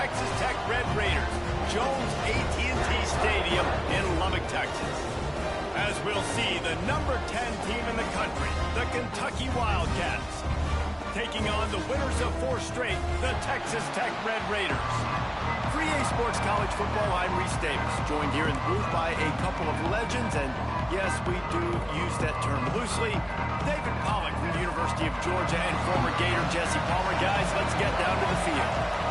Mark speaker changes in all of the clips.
Speaker 1: Texas Tech Red Raiders, Jones AT&T Stadium in Lubbock, Texas. As we'll see the number 10 team in the country, the Kentucky Wildcats, taking on the winners of 4 straight, the Texas Tech Red Raiders. For EA Sports College Football, I'm Reese Davis, joined here in the booth by a couple of legends, and yes, we do use that term loosely. David Pollack from the University of Georgia and former Gator Jesse Palmer. Guys, let's get down to the field.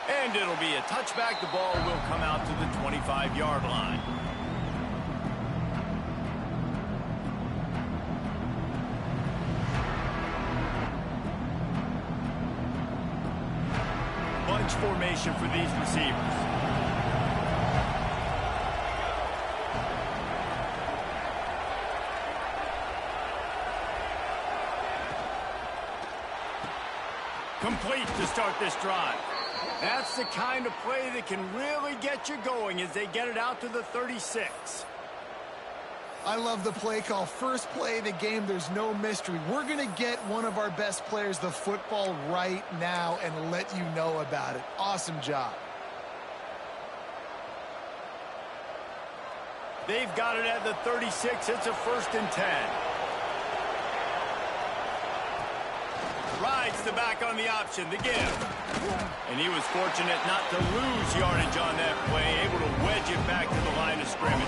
Speaker 1: And it'll be a touchback. The ball will come out to the 25-yard line. Bunch formation for these receivers. Complete to start this drive. That's the kind of play that can really get you going as they get it out to the 36.
Speaker 2: I love the play call. First play of the game, there's no mystery. We're going to get one of our best players the football right now and let you know about it. Awesome job.
Speaker 1: They've got it at the 36. It's a 1st and 10. Rides the back on the option, the give. And he was fortunate not to lose yardage on that play, able to wedge it back to the line of scrimmage.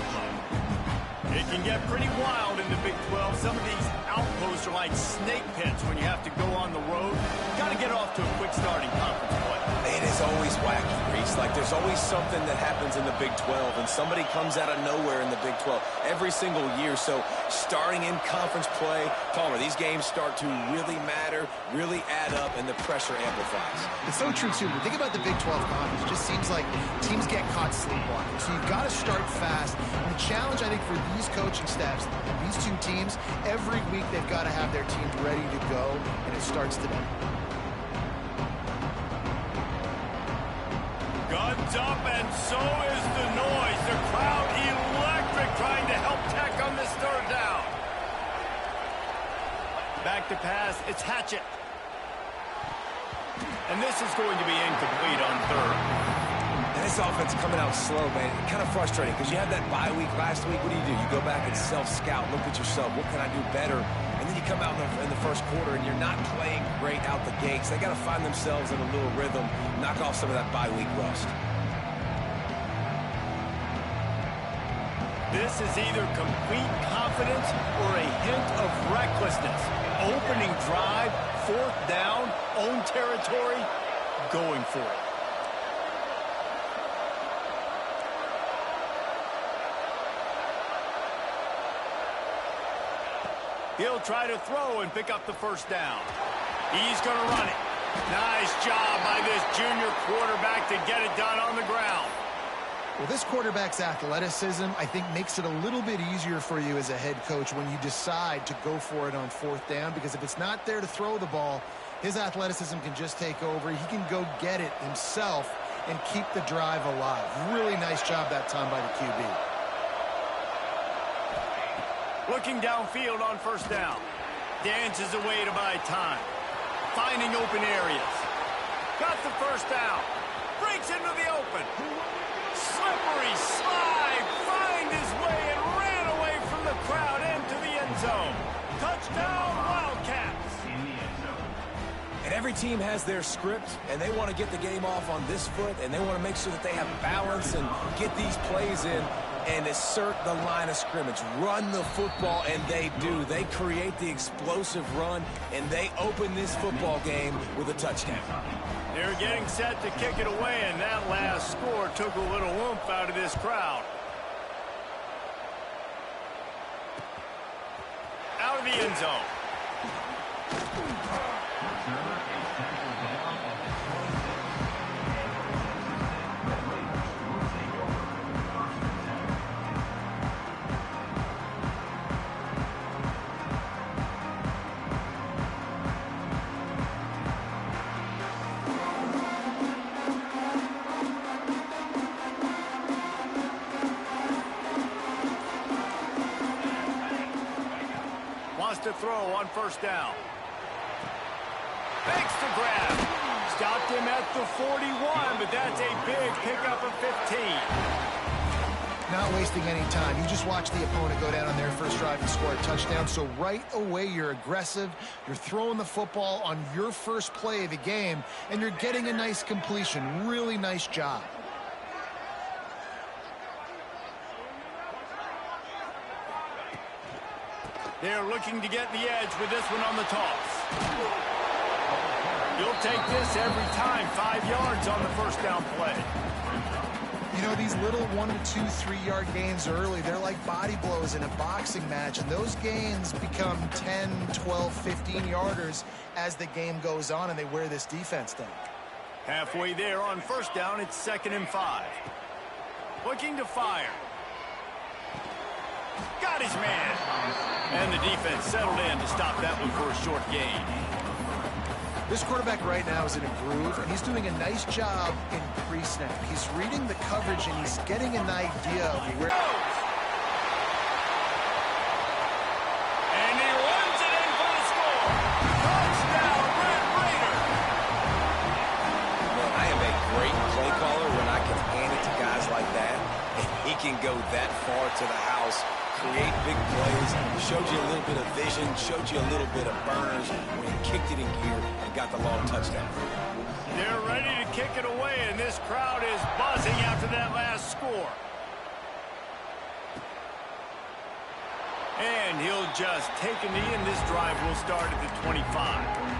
Speaker 1: It can get pretty wild in the Big 12. Some of these outposts are like snake pits when you have to go on the road. Got to get off to a quick start in conference play.
Speaker 3: It is always wacky, Reese. Like, there's always something that happens in the Big 12, and somebody comes out of nowhere in the Big 12 every single year. So starting in conference play, Palmer, these games start to really matter, really add up, and the pressure amplifies.
Speaker 2: It's so true, too. Think about the Big 12 conference. It just seems like teams get caught sleepwalking. So you've got to start fast. And the challenge, I think, for these coaching staffs, these two teams, every week they've got to have their teams ready to go, and it starts today.
Speaker 1: Guns up, and so is the noise. The crowd electric, trying to help Tech on this 3rd down. Back to pass, it's Hatchett. And this is going to be incomplete on 3rd.
Speaker 3: And this offense coming out slow, man. Kind of frustrating because you had that bye week last week. What do? You go back and self-scout, look at yourself. What can I do better? And then you come out in the 1st quarter and you're not playing great out the gates. They got to find themselves in a little rhythm, knock off some of that bye week rust.
Speaker 1: This is either complete confidence or a hint of recklessness. Opening drive, 4th down, own territory, going for it. He'll try to throw and pick up the 1st down. He's going to run it. Nice job by this junior quarterback to get it done on the ground.
Speaker 2: Well, this quarterback's athleticism, I think, makes it a little bit easier for you as a head coach when you decide to go for it on 4th down, because if it's not there to throw the ball, his athleticism can just take over. He can go get it himself and keep the drive alive. Really nice job that time by the QB.
Speaker 1: Looking downfield on 1st down. Dances away to buy time. Finding open areas. Got the 1st down. Breaks into the open. Slippery slide. Find his way and ran away from the crowd into the end zone. Touchdown, Wildcats.
Speaker 3: And every team has their script, and they want to get the game off on this foot, and they want to make sure that they have balance and get these plays in and assert the line of scrimmage. Run the football, and they do. They create the explosive run, and they open this football game with a touchdown.
Speaker 1: They're getting set to kick it away, and that last score took a little oomph out of this crowd. Out of the end zone. has to throw on first down. Fakes the grab. Stopped him at the 41, but that's a big pickup of 15.
Speaker 2: Not wasting any time. You just watch the opponent go down on their first drive and score a touchdown. So right away, you're aggressive. You're throwing the football on your first play of the game, and you're getting a nice completion. Really nice job.
Speaker 1: They're looking to get the edge with this one on the toss. You'll take this every time. 5 yards on the first down play.
Speaker 2: You know, these little 1 to 2, 3 yard gains early, they're like body blows in a boxing match, and those gains become 10, 12, 15 yarders as the game goes on, and they wear this defense down.
Speaker 1: Halfway there on first down, it's 2nd and 5. Looking to fire. Got his man. And the defense settled in to stop that one for a short gain.
Speaker 2: This quarterback right now is in a groove, and he's doing a nice job in pre-snap. He's reading the coverage, and he's getting an idea of where...
Speaker 1: And he runs it in for the score. Touchdown, Red Raider.
Speaker 3: Man, I am a great play caller when I can hand it to guys like that. And he can go that far to the house, create big plays, showed you a little bit of vision, showed you a little bit of burners when he kicked it in gear and got the long touchdown.
Speaker 1: They're ready to kick it away, and this crowd is buzzing after that last score. And he'll just take a knee, and this drive will start at the 25.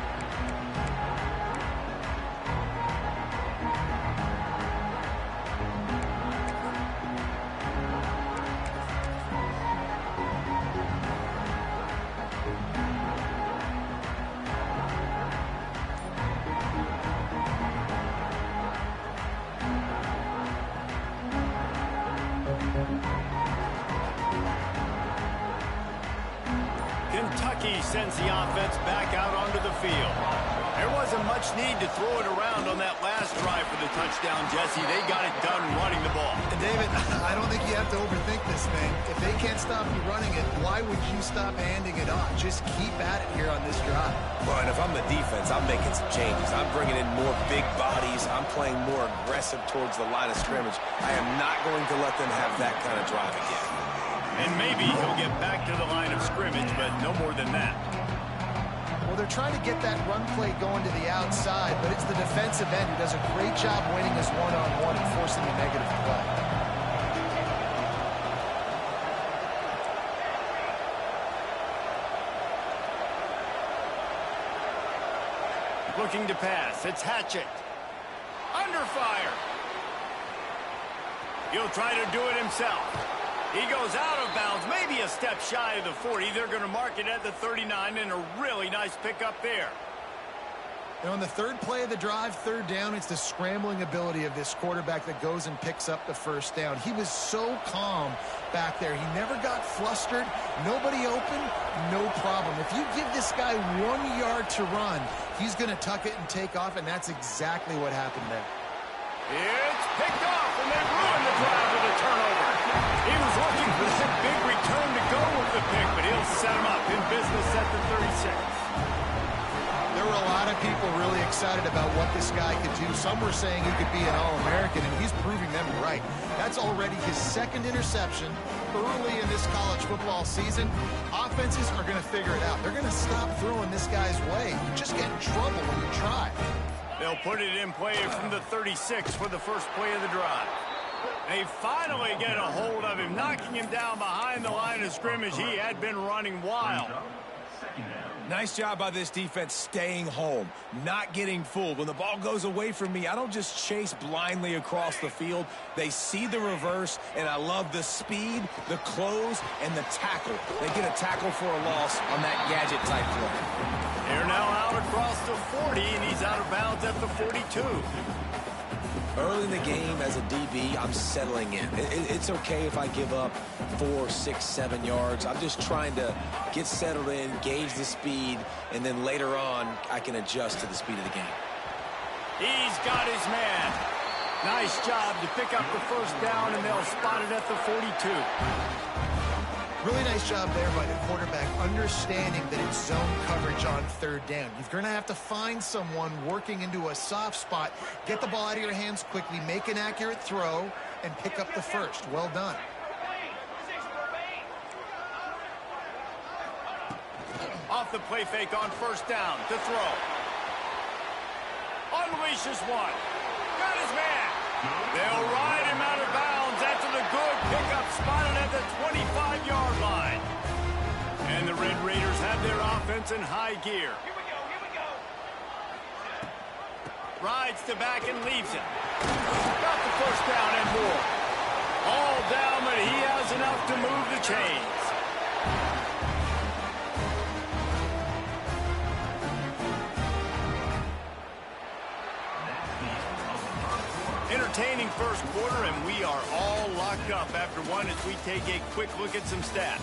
Speaker 1: Kentucky sends the offense back out onto the field. There wasn't much need to throw it around on that last drive for the touchdown, Jesse. They got it done running the ball.
Speaker 2: And David, I don't think you have to overthink this thing. If they can't stop you running it, why would you stop handing it off? Just keep at it here on this drive.
Speaker 3: Well, and if I'm the defense, I'm making some changes. I'm bringing in more big bodies. I'm playing more aggressive towards the line of scrimmage. I am not going to let them have that kind of drive again.
Speaker 1: And maybe he'll get back to the line of scrimmage, but no more than that.
Speaker 2: Well, they're trying to get that run play going to the outside, but it's the defensive end who does a great job winning his one-on-one and forcing a negative play.
Speaker 1: Looking to pass. It's Hatchett. Under fire. He'll try to do it himself. He goes out of bounds, maybe a step shy of the 40. They're going to mark it at the 39, and a really nice pickup there.
Speaker 2: And on the third play of the drive, third down, it's the scrambling ability of this quarterback that goes and picks up the first down. He was so calm back there. He never got flustered. Nobody open, no problem. If you give this guy 1 yard to run, he's going to tuck it and take off, and that's exactly what happened there.
Speaker 1: It's picked off, and they ruined the drive with a turnover. He was looking for that big return to go with the pick, but he'll set him up in business at the 36.
Speaker 2: There were a lot of people really excited about what this guy could do. Some were saying he could be an All-American, and he's proving them right. That's already his second interception early in this college football season. Offenses are going to figure it out. They're going to stop throwing this guy's way. You just get in trouble when you try.
Speaker 1: They'll put it in play from the 36 for the first play of the drive. They finally get a hold of him, knocking him down behind the line of scrimmage. He had been running wild.
Speaker 3: Nice job by this defense staying home, not getting fooled. When the ball goes away from me, I don't just chase blindly across the field. They see the reverse, and I love the speed, the close, and the tackle. They get a tackle for a loss on that gadget type play.
Speaker 1: They're now out across the 40, and he's out of bounds at the 42.
Speaker 3: Early in the game, as a DB, I'm settling in. It's okay if I give up 4, 6, 7 yards. I'm just trying to get settled in, gauge the speed, and then later on, I can adjust to the speed of the game.
Speaker 1: He's got his man. Nice job to pick up the first down, and they'll spot it at the 42.
Speaker 2: Really nice job there by the quarterback, understanding that it's zone coverage on third down. You're going to have to find someone working into a soft spot, get the ball out of your hands quickly, make an accurate throw, and pick up the first. Well done.
Speaker 1: Off the play fake on first down to throw. Unleashes one. Got his man. They'll ride him out of bounds after the good pickup spotted at the 25-yard line. And the Red Raiders have their offense in high gear. Here we go. Rides to back and leaves it. Got the first down and more. All down, but he has enough to move the chains. Entertaining first quarter, and we are all locked up after one as we take a quick look at some stats.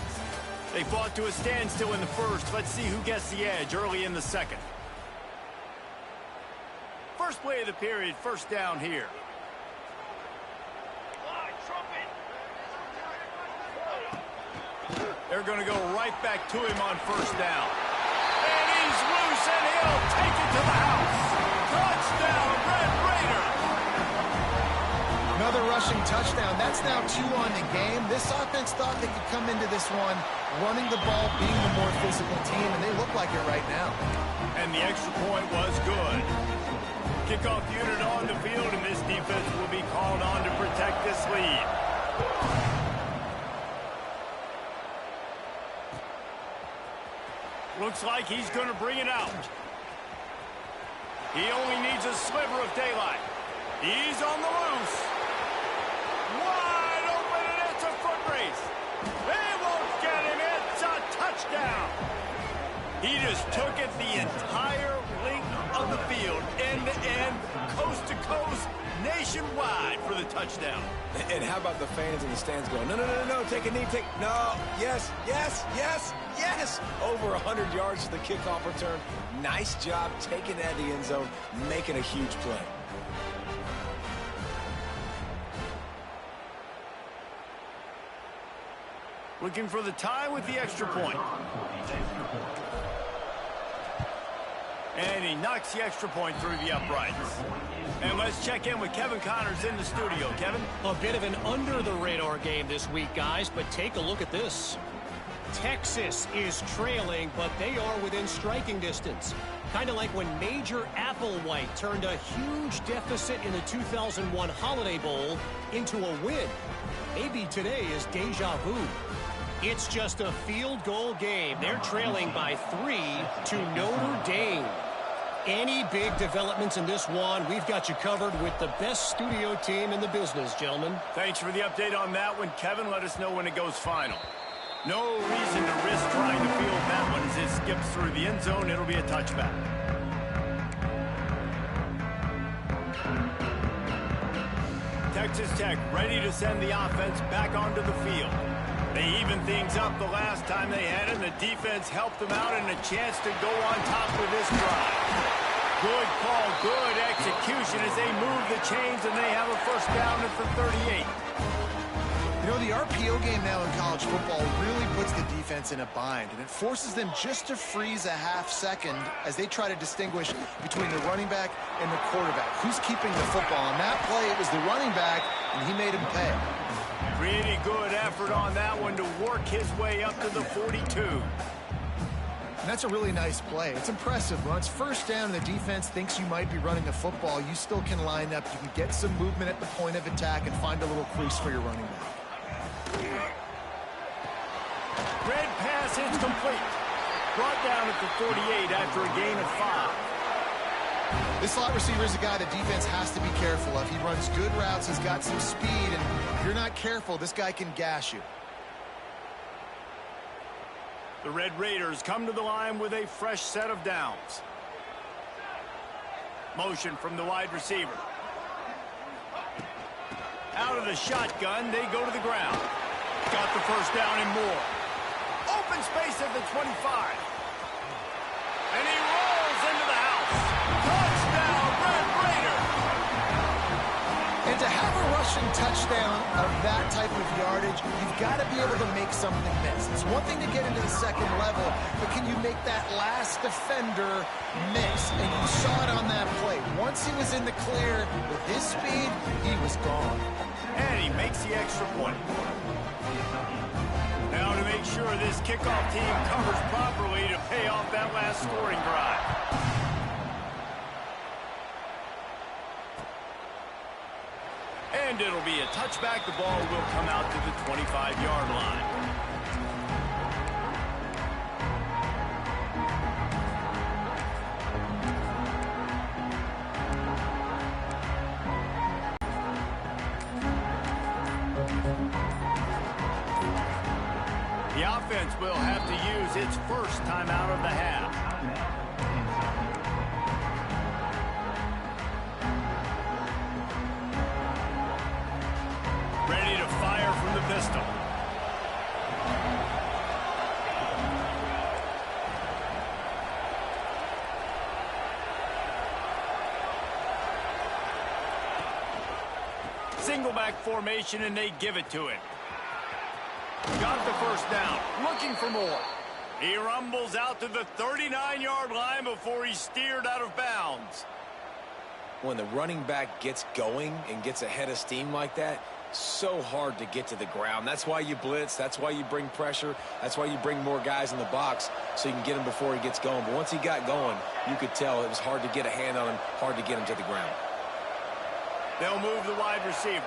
Speaker 1: They fought to a standstill in the first. Let's see who gets the edge early in the second. First play of the period, first down here. They're going to go right back to him on first down. And he's loose, and he'll take it to the house. Touchdown, Red Raiders!
Speaker 2: Another rushing touchdown. That's now 2 on the game. This offense thought they could come into this one running the ball, being the more physical team, and they look like it right now.
Speaker 1: And the extra point was good. Kickoff unit on the field, and this defense will be called on to protect this lead. Looks like he's going to bring it out. He only needs a sliver of daylight. He's on the loose. Wide open, and it's a foot race. They won't get him. It's a touchdown. He just took it the entire length of the field, end to end, coast to coast, nationwide for the touchdown.
Speaker 3: And how about the fans in the stands going, no, take a knee, no, yes. Over 100 yards to the kickoff return. Nice job taking that to the end zone, making a huge play.
Speaker 1: Looking for the tie with the extra point. And he knocks the extra point through the uprights. And let's check in with Kevin Connors in the studio. Kevin?
Speaker 4: A bit of an under-the-radar game this week, guys, but take a look at this. Texas is trailing, but they are within striking distance. Kind of like when Major Applewhite turned a huge deficit in the 2001 Holiday Bowl into a win. Maybe today is deja vu. It's just a field goal game. They're trailing by 3 to Notre Dame. Any big developments in this one, we've got you covered with the best studio team in the business, gentlemen.
Speaker 1: Thanks for the update on that one, Kevin. Let us know when it goes final. No reason to risk trying to field that one as it skips through the end zone. It'll be a touchback. Texas Tech ready to send the offense back onto the field. They evened things up the last time they had it, and the defense helped them out and a chance to go on top with this drive. Good call, good execution as they move the chains, and they have a first down at the 38.
Speaker 2: You know, the RPO game now in college football really puts the defense in a bind, and it forces them just to freeze a half second as they try to distinguish between the running back and the quarterback. Who's keeping the football? On that play, it was the running back, and he made him pay.
Speaker 1: Pretty good effort on that one to work his way up to the 42.
Speaker 2: And that's a really nice play. It's impressive. When it's first down and the defense thinks you might be running the football, you still can line up. You can get some movement at the point of attack and find a little crease for your running back.
Speaker 1: Red pass is complete. Brought down at the 48 after a gain of 5.
Speaker 2: This slot receiver is a guy the defense has to be careful of. He runs good routes. He's got some speed, and if you're not careful, this guy can gash you.
Speaker 1: The Red Raiders come to the line with a fresh set of downs. Motion from the wide receiver. Out of the shotgun, they go to the ground. Got the first down and more. Open space at the 25. And he rolls into the house. Touchdown, Red Raiders!
Speaker 2: And to have a rushing touchdown of that type of yardage, you've got to be able to make something miss. It's one thing to get into the second level, but can you make that last defender miss? And you saw it on that play. Once he was in the clear with his speed, he was gone.
Speaker 1: And he makes the extra point. Now to make sure this kickoff team covers properly to pay off that last scoring drive. And it'll be a touchback. The ball will come out to the 25-yard line. The offense will have to use its first timeout of the half. Ready to fire from the pistol. Single back formation, and they give it to him. Got the first down, looking for more. He rumbles out to the 39-yard line before he's steered out of bounds.
Speaker 3: When the running back gets going and gets ahead of steam like that, so hard to get to the ground. That's why you blitz. That's why you bring pressure. That's why you bring more guys in the box so you can get him before he gets going. But once he got going, you could tell it was hard to get a hand on him, hard to get him to the ground.
Speaker 1: They'll move the wide receiver.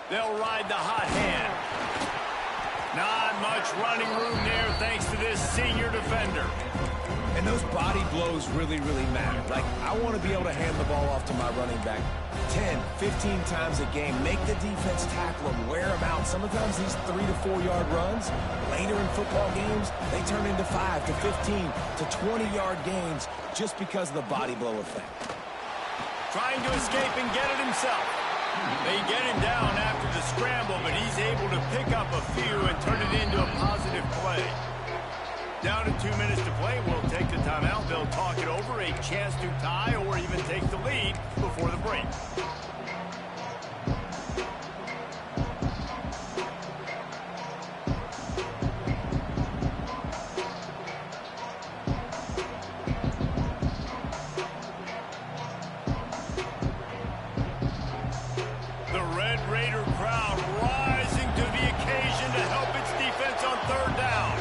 Speaker 1: They'll ride the hot hand. Not much running room there thanks to this senior defender.
Speaker 3: And those body blows really, really matter. Like, I want to be able to hand the ball off to my running back 10, 15 times a game. Make the defense tackle him, wear him out. Sometimes these 3 to 4 yard runs, later in football games, they turn into 5 to 15 to 20-yard gains just because of the body blow effect.
Speaker 1: Trying to escape and get it himself. They get him down after the scramble, but he's able to pick up a few and turn it into a positive play. Down to 2 minutes to play. We'll take the timeout. They'll talk it over. A chance to tie or even take the lead before the break. The Red Raider crowd rising to the occasion to help its defense on third down.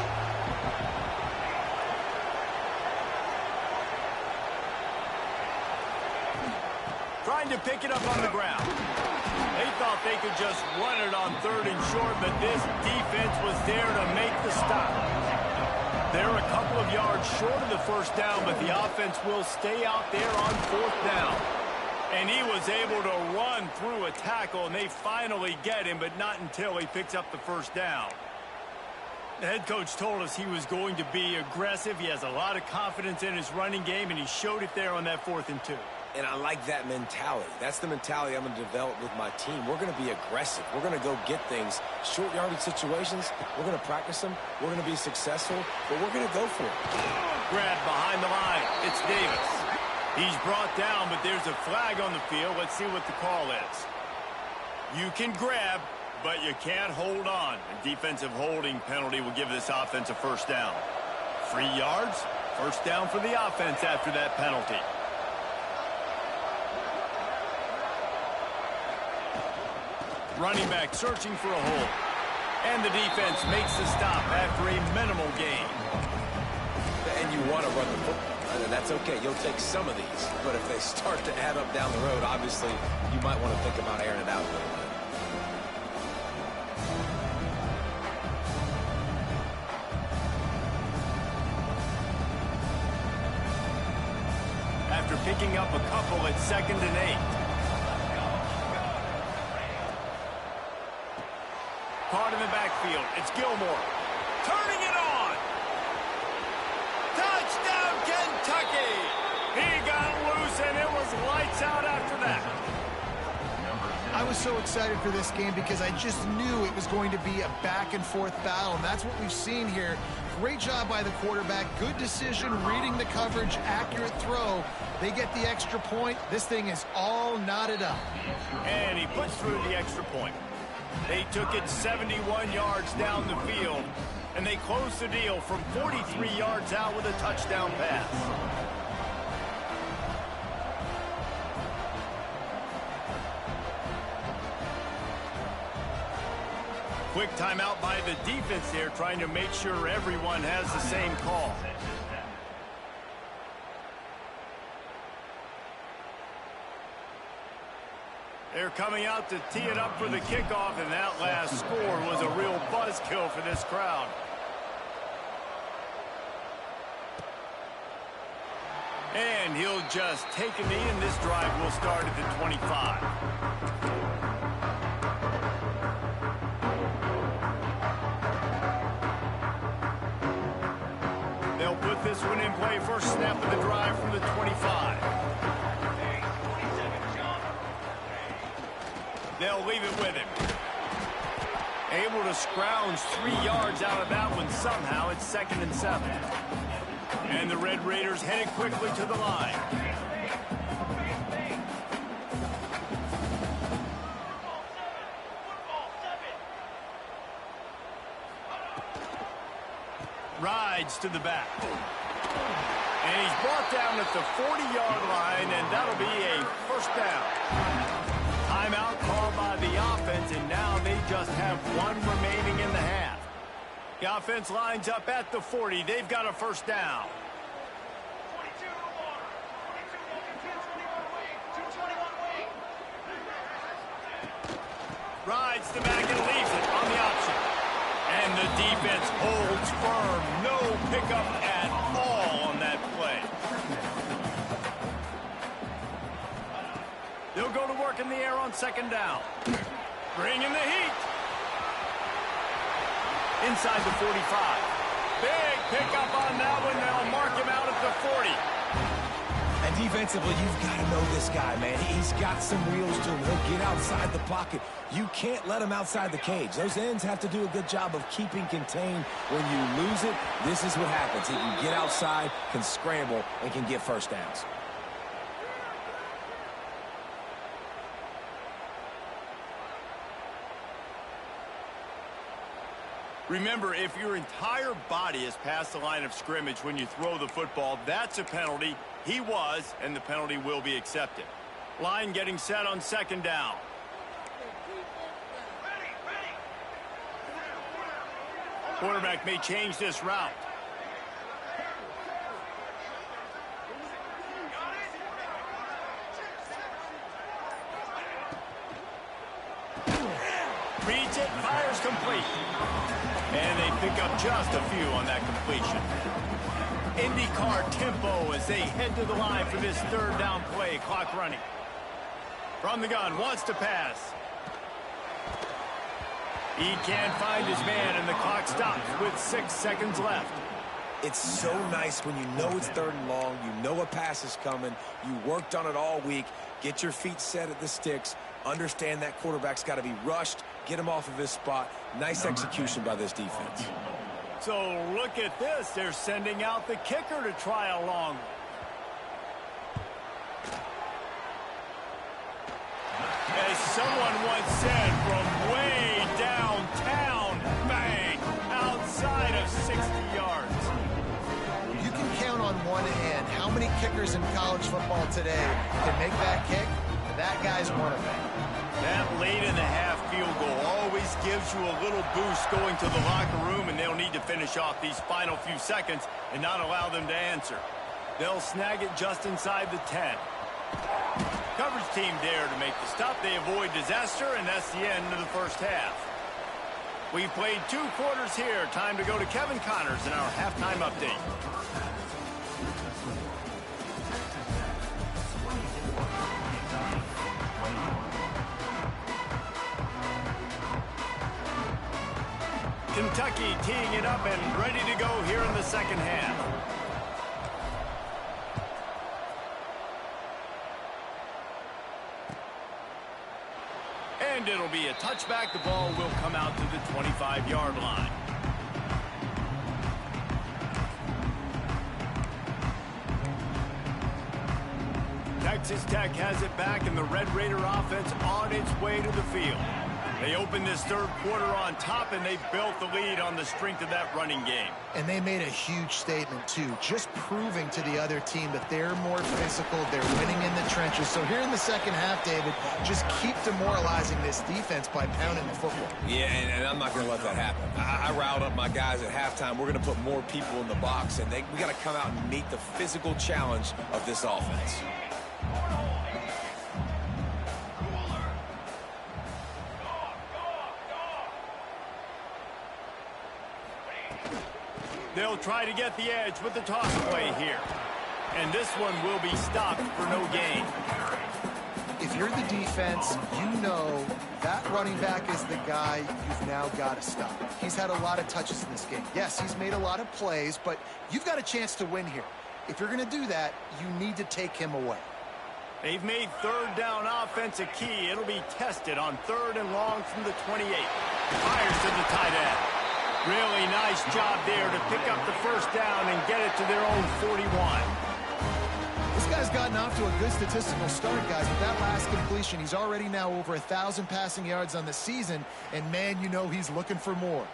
Speaker 1: Trying to pick it up on the ground. They thought they could just run it on third and short, but this defense was there to make the stop. They're a couple of yards short of the first down, but the offense will stay out there on fourth down. And he was able to run through a tackle, and they finally get him, but not until he picks up the first down. The head coach told us he was going to be aggressive. He has a lot of confidence in his running game, and he showed it there on that 4th and 2.
Speaker 3: And I like that mentality. That's the mentality I'm going to develop with my team. We're going to be aggressive. We're going to go get things. Short yardage situations, we're going to practice them. We're going to be successful, but we're going to go for it.
Speaker 1: Grab behind the line. It's Davis. He's brought down, but there's a flag on the field. Let's see what the call is. You can grab, but you can't hold on. A defensive holding penalty will give this offense a first down. 3 yards, first down for the offense after that penalty. Running back searching for a hole. And the defense makes the stop after a minimal gain.
Speaker 3: And you want to run the football. And that's okay. You'll take some of these. But if they start to add up down the road, obviously, you might want to think about airing it out a little bit.
Speaker 1: After picking up a couple at 2nd and 8. Caught in the backfield. It's Gilmore. Turning it on. Touchdown, Kentucky. He got loose, and it was lights out after that.
Speaker 2: I was so excited for this game because I just knew it was going to be a back-and-forth battle, and that's what we've seen here Great job by the quarterback. Good decision, reading the coverage, accurate throw. They get the extra point. This thing is all knotted up.
Speaker 1: And he puts through the extra point. They took it 71 yards down the field, and they closed the deal from 43 yards out with a touchdown pass. Quick timeout by the defense here, trying to make sure everyone has the same call. They're coming out to tee it up for the kickoff, and that last score was a real buzzkill for this crowd. And he'll just take a knee, and this drive will start at the 25. They'll put this one in play. First snap of the drive from the 25. They'll leave it with him. Able to scrounge 3 yards out of that one somehow. It's 2nd and 7. And the Red Raiders headed quickly to the line. Rides to the back. And he's brought down at the 40-yard line, and that'll be a first down. Timeout called by the offense, and now they just have one remaining in the half. The offense lines up at the 40. They've got a first down. Rides the back and leaves it on the option. And the defense holds firm. No pickup at all on that play. They'll go to work in the air on 2nd down. Bringing the heat. Inside the 45. Big pickup on that one. They'll mark him out at the 40.
Speaker 3: And defensively, you've got to know this guy, man. He's got some wheels to him. He'll get outside the pocket. You can't let him outside the cage. Those ends have to do a good job of keeping contained. When you lose it, this is what happens. He can get outside, can scramble, and can get first downs.
Speaker 1: Remember, if your entire body is past the line of scrimmage when you throw the football, that's a penalty. He was, and the penalty will be accepted. Line getting set on 2nd down. Quarterback may change this route. Reads it, fires complete. And they pick up just a few on that completion. IndyCar tempo as they head to the line for this 3rd down play. Clock running. From the gun, wants to pass. He can't find his man, and the clock stops with 6 seconds left.
Speaker 3: It's so nice when you know it's 3rd and long, you know a pass is coming, you worked on it all week, get your feet set at the sticks, understand that quarterback's got to be rushed, get him off of his spot. Nice execution by this defense.
Speaker 1: So look at this. They're sending out the kicker to try a long one. As someone once said, from way downtown, bang, outside of 60 yards.
Speaker 2: You can count on one hand how many kickers in college football today can make that kick. That guy's one of them.
Speaker 1: That late in the half field goal always gives you a little boost going to the locker room, and they'll need to finish off these final few seconds and not allow them to answer. They'll snag it just inside the 10. Coverage team there to make the stop. They avoid disaster, and that's the end of the first half. We've played 2 quarters here. Time to go to Kevin Connors in our halftime update. Kentucky teeing it up and ready to go here in the 2nd half. And it'll be a touchback. The ball will come out to the 25-yard line. Texas Tech has it back, and the Red Raider offense on its way to the field. They opened this third quarter on top, and they built the lead on the strength of that running game.
Speaker 2: And they made a huge statement, too, just proving to the other team that they're more physical, they're winning in the trenches. So here in the second half, David, just keep demoralizing this defense by pounding the football.
Speaker 3: Yeah, and I'm not going to let that happen. I riled up my guys at halftime. We're going to put more people in the box, and we got to come out and meet the physical challenge of this offense.
Speaker 1: They'll try to get the edge with the toss play here. And this one will be stopped for no gain.
Speaker 2: If you're the defense, you know that running back is the guy you've now got to stop. He's had a lot of touches in this game. Yes, he's made a lot of plays, but you've got a chance to win here. If you're going to do that, you need to take him away.
Speaker 1: They've made third down offense a key. It'll be tested on 3rd and long from the 28. Fires to the tight end. Really nice job there to pick up the first down and get it to their own 41.
Speaker 2: This guy's gotten off to a good statistical start, guys. With that last completion, he's already now over 1,000 passing yards on the season, and man, you know he's looking for more.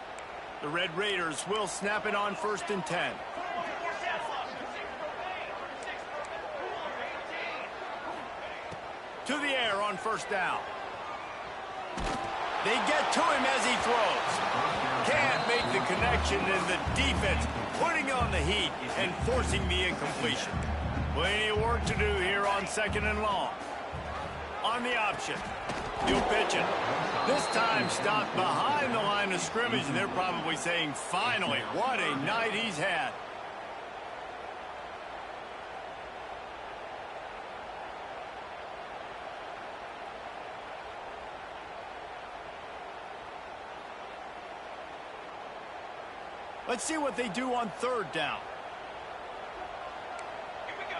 Speaker 1: The Red Raiders will snap it on 1st and 10. To the air on 1st down. They get to him as he throws. Can't make the connection, and the defense putting on the heat and forcing the incompletion. Plenty of work to do here on 2nd and long. On the option, he'll pitch it. This time stopped behind the line of scrimmage, and they're probably saying, finally, what a night he's had. Let's see what they do on 3rd down.
Speaker 5: Here we go.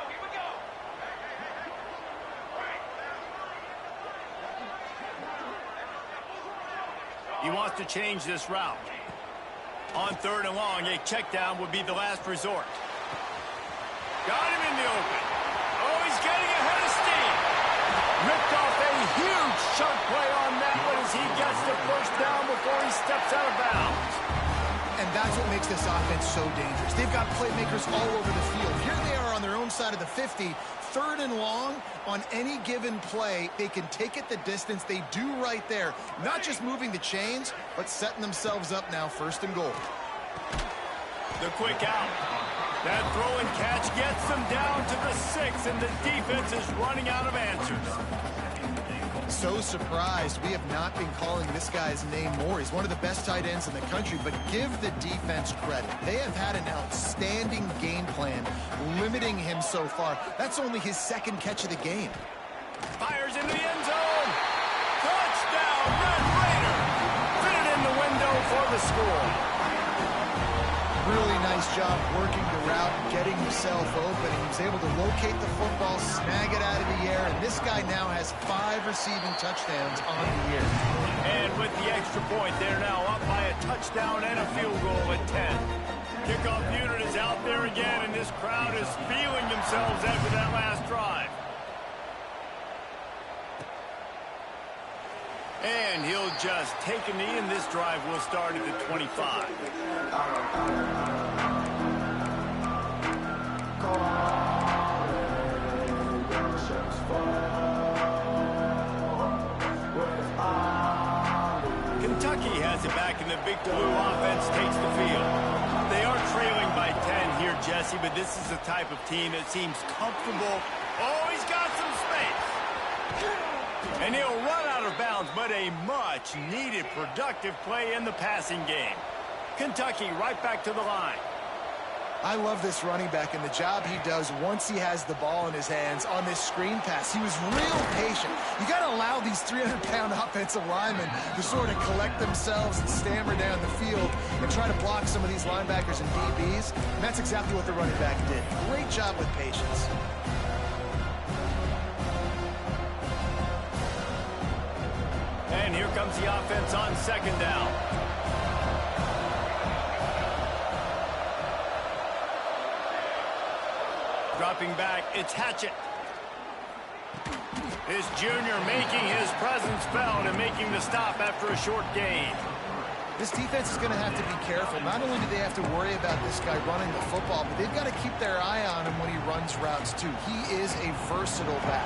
Speaker 1: He wants to change this route. On 3rd and long, a check down would be the last resort. Got him in the open. Oh, he's getting ahead of steam. Ripped off a huge chunk play on that one as he gets the first down before he steps out of bounds.
Speaker 2: And that's what makes this offense so dangerous. They've got playmakers all over the field. Here they are on their own side of the 50. 3rd and long, on any given play, they can take it the distance. They do right there. Not just moving the chains, but setting themselves up now 1st and goal.
Speaker 1: The quick out. That throw and catch gets them down to the 6, and the defense is running out of answers.
Speaker 2: So surprised we have not been calling this guy's name more. He's one of the best tight ends in the country, but give the defense credit. They have had an outstanding game plan, limiting him so far. That's only his 2nd catch of the game.
Speaker 1: Fires into the end zone. Touchdown, Red Raider. Fit it in the window for the score.
Speaker 2: Really nice job working the route, getting himself open. He was able to locate the football, snag it out of the air, and this guy now has 5 receiving touchdowns on the year.
Speaker 1: And with the extra point, they're now up by a touchdown and a field goal at 10. Kickoff unit is out there again, and this crowd is feeling themselves after that last drive. And he'll just take a knee, and this drive will start at the 25. Kentucky has it back, and the Big Blue offense takes the field. They are trailing by 10 here, Jesse, but this is the type of team that seems comfortable. Oh, he's got some space. And he'll run out of bounds, but a much-needed productive play in the passing game. Kentucky right back to the line.
Speaker 2: I love this running back and the job he does once he has the ball in his hands on this screen pass. He was real patient. You got to allow these 300-pound offensive linemen to sort of collect themselves and stammer down the field and try to block some of these linebackers and DBs. And that's exactly what the running back did. Great job with patience.
Speaker 1: And here comes the offense on 2nd down. Dropping back, it's Hatchett. This junior making his presence felt and making the stop after a short gain.
Speaker 2: This defense is going to have to be careful. Not only do they have to worry about this guy running the football, but they've got to keep their eye on him when he runs routes too. He is a versatile back.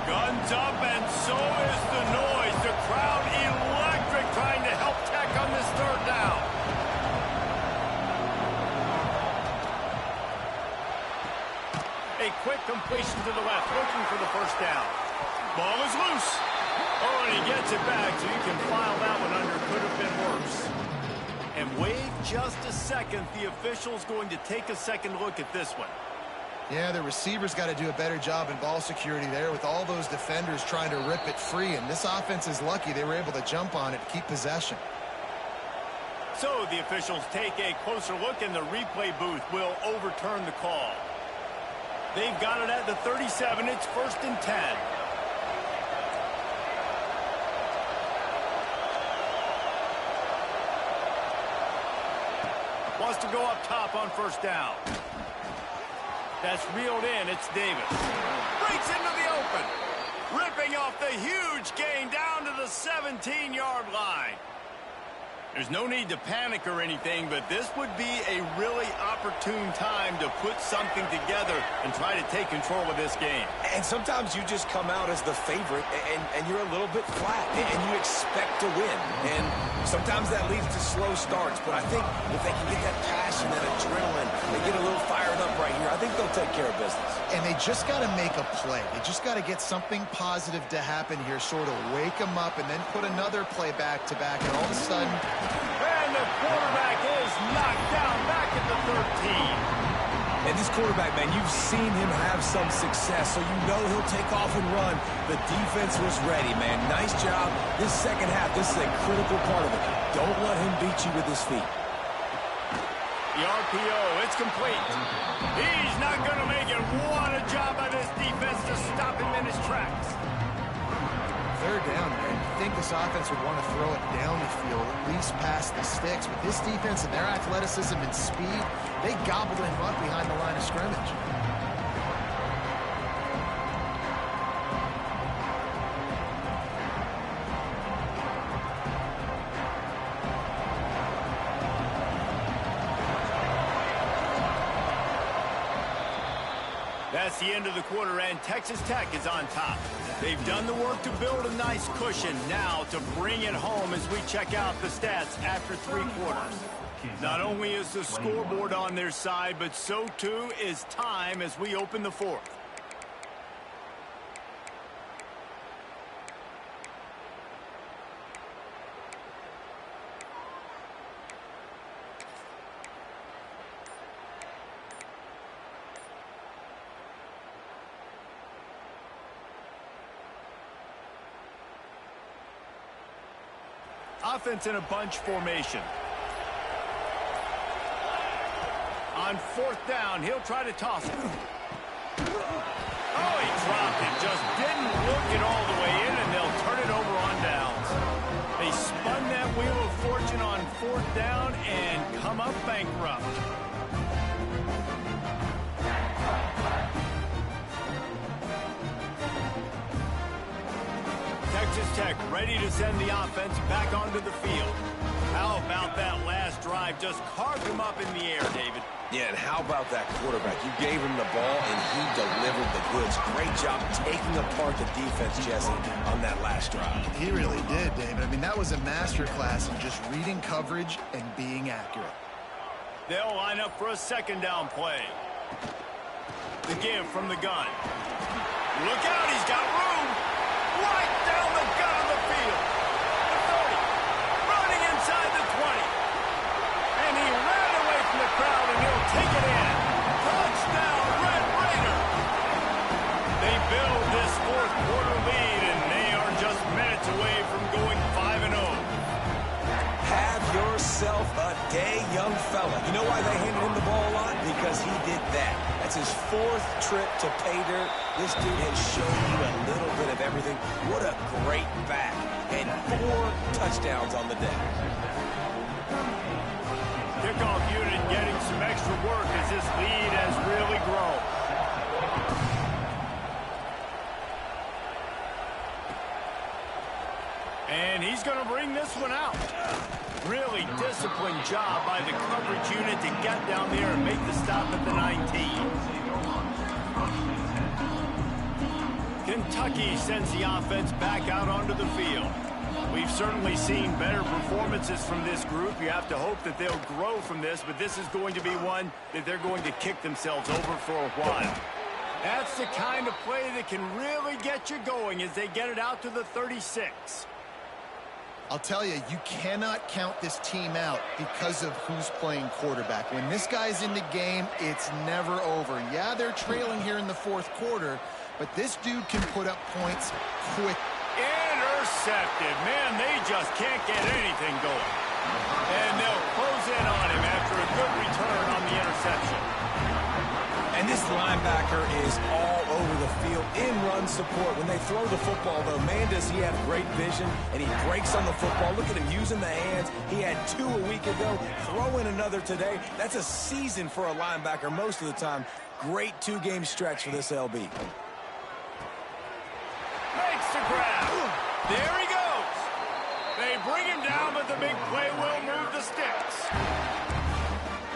Speaker 1: Guns up, and so is the noise. The crowd electric, trying to help Tech on this third down. A quick completion to the left, looking for the first down. Ball is loose. Oh, and he gets it back, so you can file that one under. Could have been worse. And wait just a second. The official's going to take a second look at this one.
Speaker 2: Yeah, the receivers got to do a better job in ball security there with all those defenders trying to rip it free. And this offense is lucky they were able to jump on it to keep possession.
Speaker 1: So the officials take a closer look, and the replay booth will overturn the call. They've got it at the 37. It's 1st and 10. Wants to go up top on first down. That's reeled in. It's Davis. Breaks into the open. Ripping off the huge gain down to the 17-yard line. There's no need to panic or anything, but this would be a really opportune time to put something together and try to take control of this game.
Speaker 3: And sometimes you just come out as the favorite, and you're a little bit flat, and you expect to win. And sometimes that leads to slow starts, but I think if they can get that passion, that adrenaline, they get a little fired up right here, I think they'll take care of business.
Speaker 2: And they just got to make a play. They just got to get something positive to happen here, sort of wake them up, and then put another play back-to-back, and all of a sudden...
Speaker 1: And the quarterback is knocked down back at the 13.
Speaker 3: And this quarterback, man, you've seen him have some success, so you know he'll take off and run. The defense was ready, man. Nice job. This second half, this is a critical part of it. Don't let him beat you with his feet.
Speaker 1: The RPO, it's complete. He's not going to make it. What a job by this defense to stop him in his tracks.
Speaker 2: Third down, man. I think this offense would want to throw it down the field, at least past the sticks. With this defense and their athleticism and speed, they gobbled him up behind the line of scrimmage.
Speaker 1: That's the end of the quarter, and Texas Tech is on top. They've done the work to build a nice cushion. Now to bring it home as we check out the stats after 3 quarters. Not only is the scoreboard on their side, but so too is time as we open the 4th. Offense in a bunch formation. On 4th down, he'll try to toss it. Oh, he dropped it. Just didn't look it all the way in, and they'll turn it over on downs. They spun that wheel of fortune on 4th down and come up bankrupt. Texas Tech ready to send the offense back onto the field. How about that last drive? Just carved him up in the air, David.
Speaker 3: Yeah, and how about that quarterback? You gave him the ball, and he delivered the goods. Great job taking apart the defense, Jesse, on that last drive.
Speaker 2: He really did, David. I mean, that was a masterclass in just reading coverage and being accurate.
Speaker 1: They'll line up for a 2nd down play. The give from the gun. Look out, he's got room. Right down the gut of the field. The 30. Running inside the 20. And he ran away from the crowd, and he'll take it in. Touchdown, Red Raider. They build this 4th quarter lead, and they are just minutes away from going 5-0.
Speaker 3: Have yourself a day, young fella. You know why they handed him the ball a lot? Because he did that. That's his 4th trip to pay dirt. This dude has shown you a little bit of everything. What a great back. And 4 touchdowns on the day.
Speaker 1: Kickoff unit getting some extra work as this lead has really grown. And he's going to bring this one out. Really disciplined job by the coverage unit to get down there and make the stop at the 19. Kentucky sends the offense back out onto the field. We've certainly seen better performances from this group. You have to hope that they'll grow from this, but this is going to be one that they're going to kick themselves over for a while. That's the kind of play that can really get you going as they get it out to the 36.
Speaker 2: I'll tell you, you cannot count this team out because of who's playing quarterback. When this guy's in the game, it's never over. Yeah, they're trailing here in the fourth quarter, but this dude can put up points quick.
Speaker 1: Intercepted. Man, they just can't get anything going. And they'll close in on him after a good return on the interception.
Speaker 3: And this linebacker is all over the field in run support. When they throw the football, though, man, does he have great vision, and he breaks on the football. Look at him using the hands. He had 2 a week ago. Throw in another today. That's a season for a linebacker most of the time. Great 2-game stretch for this LB.
Speaker 1: Makes the grab. There he goes. They bring him down, but the big play will move the sticks.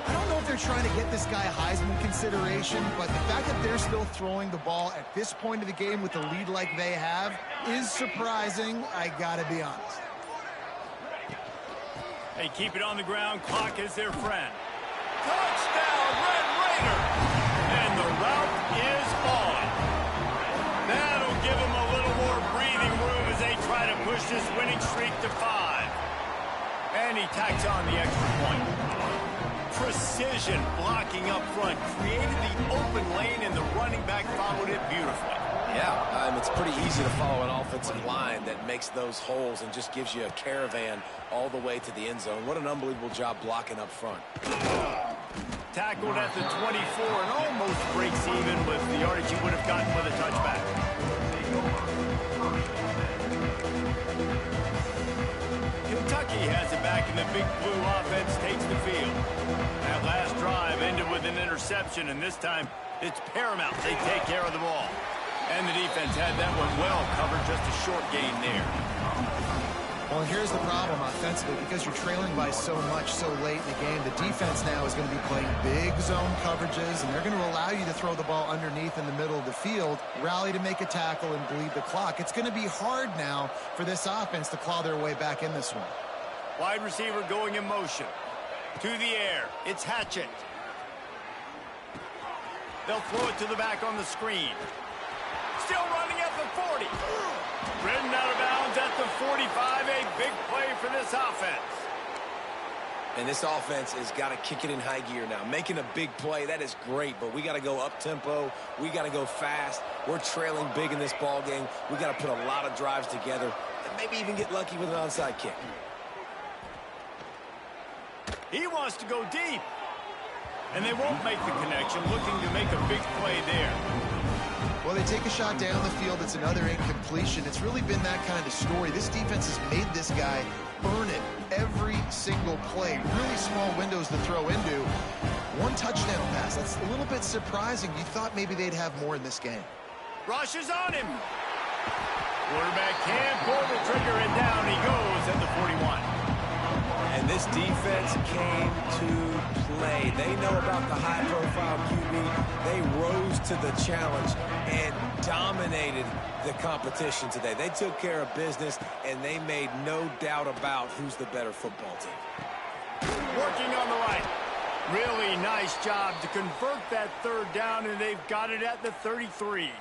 Speaker 2: I don't know if they're trying to get this guy Heisman consideration, but the fact that they're still throwing the ball at this point of the game with the lead like they have is surprising, I gotta be honest.
Speaker 1: They keep it on the ground. Clock is their friend. Touchdown, Red Raiders! And the route is on. That'll give them a little more breathing room as they try to push this winning streak to 5. And he tacks on the extra point. Precision blocking up front created the open lane, and the running back followed it beautifully.
Speaker 3: Yeah, it's pretty easy to follow an offensive line that makes those holes and just gives you a caravan all the way to the end zone. What an unbelievable job blocking up front.
Speaker 1: Tackled at the 24 and almost breaks even with the yardage he would have gotten with a touchback. Kentucky has it back, and the big blue offense takes the field. That last drive ended with an interception, and this time it's paramount. They take care of the ball. And the defense had that one well covered, just a short gain there.
Speaker 2: Well, here's the problem offensively. Because you're trailing by so much so late in the game, the defense now is going to be playing big zone coverages, and they're going to allow you to throw the ball underneath in the middle of the field, rally to make a tackle, and bleed the clock. It's going to be hard now for this offense to claw their way back in this one.
Speaker 1: Wide receiver going in motion. To the air. It's Hatchett. They'll throw it to the back on the screen. Still running at the 40. Ridden out of bounds at the 45. A big play for this offense.
Speaker 3: And this offense has got to kick it in high gear now. Making a big play, that is great, but we got to go up-tempo. We got to go fast. We're trailing big in this ball game. We got to put a lot of drives together and maybe even get lucky with an onside kick.
Speaker 1: He wants to go deep. And they won't make the connection, looking to make a big play there.
Speaker 2: Well, they take a shot down the field. It's another incompletion. It's really been that kind of story. This defense has made this guy earn it every single play. Really small windows to throw into. One touchdown pass. That's a little bit surprising. You thought maybe they'd have more in this game.
Speaker 1: Rush is on him. Quarterback can't pull the trigger, and down he goes at the 41.
Speaker 3: And this defense came to play. They know about the high-profile QB. They rose to the challenge and dominated the competition today. They took care of business, and they made no doubt about who's the better football team.
Speaker 1: Working on the right. Really nice job to convert that third down, and they've got it at the 33.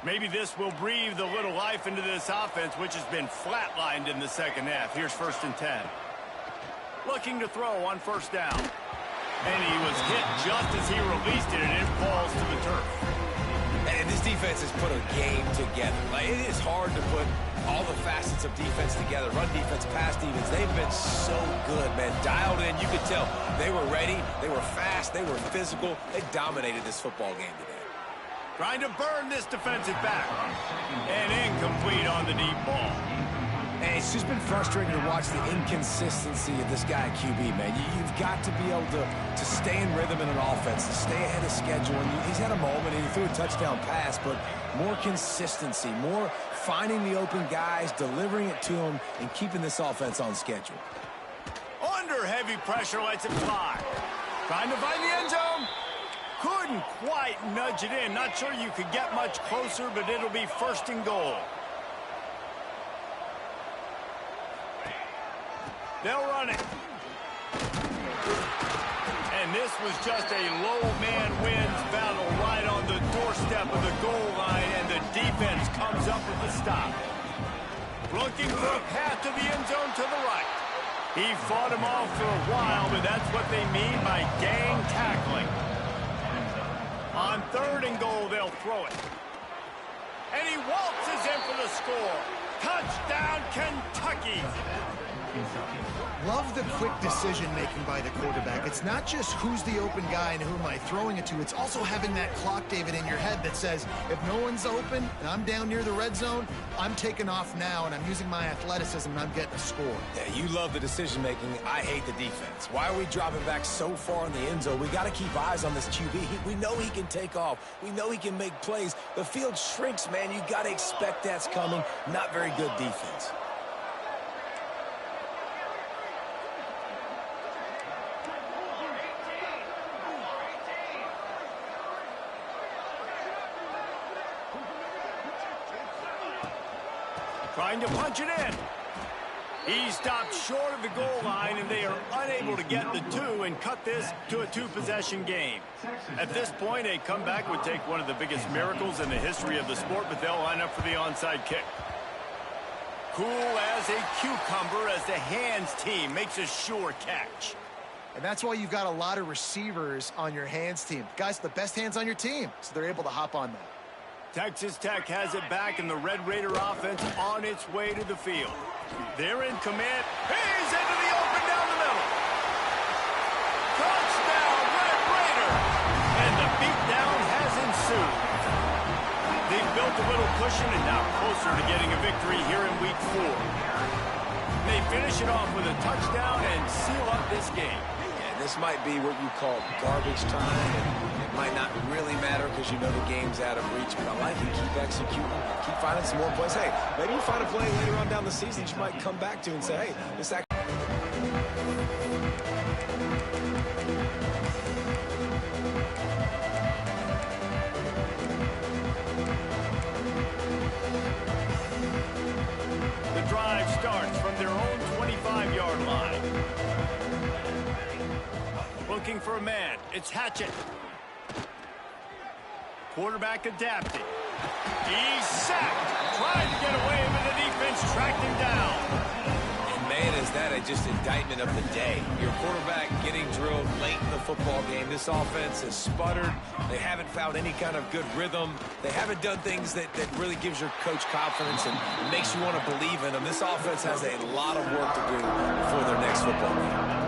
Speaker 1: Maybe this will breathe a little life into this offense, which has been flatlined in the second half. Here's 1st and 10. Looking to throw on 1st down. And he was hit just as he released it, and it falls to the turf.
Speaker 3: And this defense has put a game together. Like, it is hard to put all the facets of defense together. Run defense, pass defense. They've been so good, man. Dialed in. You could tell they were ready. They were fast. They were physical. They dominated this football game today.
Speaker 1: Trying to burn this defensive back. And incomplete on the deep ball.
Speaker 3: And it's just been frustrating to watch the inconsistency of this guy at QB, man. You've got to be able to stay in rhythm in an offense, to stay ahead of schedule. And he's had a moment, and he threw a touchdown pass, but more consistency, more finding the open guys, delivering it to them, and keeping this offense on schedule.
Speaker 1: Under heavy pressure, lets it fly. Trying to find the end zone. Couldn't quite nudge it in. Not sure you could get much closer, but it'll be 1st and goal. They'll run it. And this was just a low man wins battle right on the doorstep of the goal line, and the defense comes up with the stop. Looking for a path to the end zone to the right. He fought him off for a while, but that's what they mean by gang tackling. On 3rd and goal, they'll throw it. And he waltzes in for the score. Touchdown, Kentucky.
Speaker 2: Love the quick decision-making by the quarterback. It's not just who's the open guy and who am I throwing it to. It's also having that clock, David, in your head that says, if no one's open and I'm down near the red zone, I'm taking off now and I'm using my athleticism and I'm getting a score.
Speaker 3: Yeah, you love the decision-making. I hate the defense. Why are we dropping back so far in the end zone? We got to keep eyes on this QB. We know he can take off. We know he can make plays. The field shrinks, man. You got to expect that's coming. Not very good defense.
Speaker 1: Trying to punch it in. He stopped short of the goal line, and they are unable to get the 2 and cut this to a 2-possession game. At this point, a comeback would take one of the biggest miracles in the history of the sport, but they'll line up for the onside kick. Cool as a cucumber as the hands team makes a sure catch.
Speaker 2: And that's why you've got a lot of receivers on your hands team. Guys, the best hands on your team, so they're able to hop on that.
Speaker 1: Texas Tech has it back, and the Red Raider offense on its way to the field. They're in command. He's into the open down the middle. Touchdown, Red Raider! And the beatdown has ensued. They've built a little cushion and now closer to getting a victory here in Week 4. They finish it off with a touchdown and seal up this game.
Speaker 3: Yeah, this might be what you call garbage time, and it might not really matter because you know the game's out of reach, but I like it. Keep executing, keep finding some more plays. Hey, maybe you find a play later on down the season you might come back to and say, hey, this actually...
Speaker 1: The drive starts from their own 25-yard line. Looking for a man. It's Hatchett. Quarterback adapting. He's sacked. Trying to get away, but the defense tracked him down.
Speaker 3: And man, is that just indictment of the day. Your quarterback getting drilled late in the football game. This offense has sputtered. They haven't found any kind of good rhythm. They haven't done things that really gives your coach confidence and makes you want to believe in them. This offense has a lot of work to do before their next football game.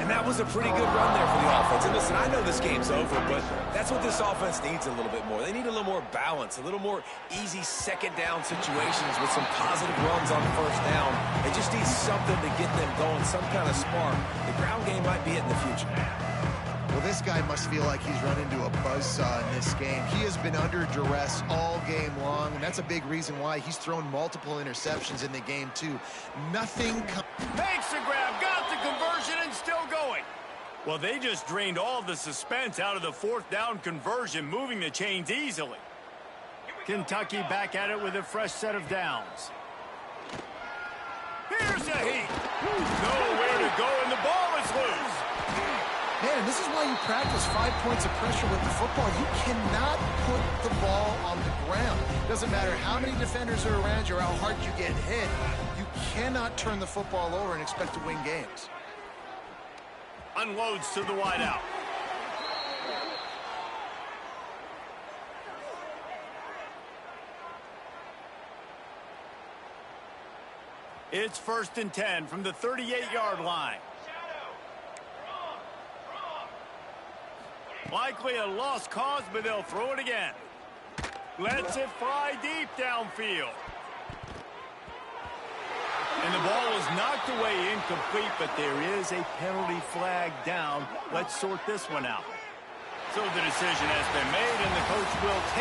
Speaker 3: And that was a pretty good run there for the offense. And listen, I know this game's over, but that's what this offense needs a little bit more. They need a little more balance, a little more easy second down situations with some positive runs on first down. They just need something to get them going, some kind of spark. The ground game might be it in the future.
Speaker 2: Well, this guy must feel like he's run into a buzzsaw in this game. He has been under duress all game long, and that's a big reason why he's thrown multiple interceptions in the game, too. Nothing...
Speaker 1: Makes the grab, got the conversion, and still going. Well, they just drained all the suspense out of the 4th down conversion, moving the chains easily. Kentucky back at it with a fresh set of downs. Here's a heat. Nowhere to go, and the ball is loose.
Speaker 2: Man, this is why you practice 5 points of pressure with the football. You cannot put the ball on the ground. Doesn't matter how many defenders are around you or how hard you get hit. You cannot turn the football over and expect to win games.
Speaker 1: Unloads to the wideout. It's 1st and 10 from the 38-yard line. Likely a lost cause, but they'll throw it again. Lets it fly deep downfield. And the ball is knocked away incomplete, but there is a penalty flag down. Let's sort this one out. So the decision has been made, and the coach will take